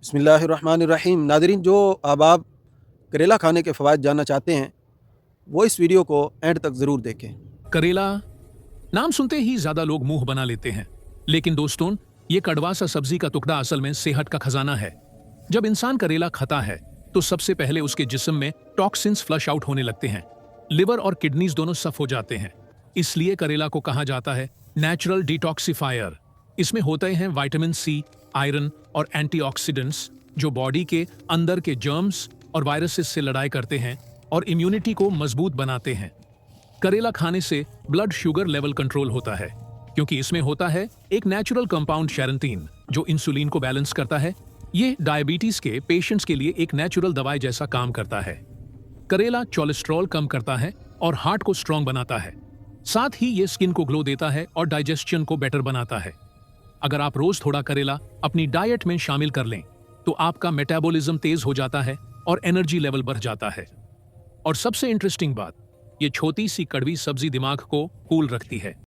बिस्मिल्लाहिर्रहमानिर्रहीम। नादरीन, जो अब आप करेला खाने के फ़वाइद जानना चाहते हैं वो इस वीडियो को एंड तक ज़रूर देखें। करेला नाम सुनते ही ज्यादा लोग मुंह बना लेते हैं, लेकिन दोस्तों ये कड़वा सा सब्जी का टुकड़ा असल में सेहत का खजाना है। जब इंसान करेला खाता है तो सबसे पहले उसके जिस्म में टॉक्सिन्स फ्लश आउट होने लगते हैं। लिवर और किडनीज दोनों सफ हो जाते हैं। इसलिए करेला को कहा जाता है नेचुरल डिटॉक्सिफायर। इसमें होते हैं विटामिन सी, आयरन और एंटीऑक्सीडेंट्स जो बॉडी के अंदर के जर्म्स और वायरसेस से लड़ाई करते हैं और इम्यूनिटी को मजबूत बनाते हैं। करेला खाने से ब्लड शुगर लेवल कंट्रोल होता है क्योंकि इसमें होता है एक नेचुरल कंपाउंड शेरेंटीन जो इंसुलिन को बैलेंस करता है। ये डायबिटीज के पेशेंट्स के लिए एक नेचुरल दवाई जैसा काम करता है। करेला कोलेस्ट्रॉल कम करता है और हार्ट को स्ट्रांग बनाता है। साथ ही ये स्किन को ग्लो देता है और डाइजेशन को बेटर बनाता है। अगर आप रोज थोड़ा करेला अपनी डाइट में शामिल कर लें तो आपका मेटाबॉलिज्म तेज हो जाता है और एनर्जी लेवल बढ़ जाता है। और सबसे इंटरेस्टिंग बात, ये छोटी सी कड़वी सब्जी दिमाग को कूल रखती है।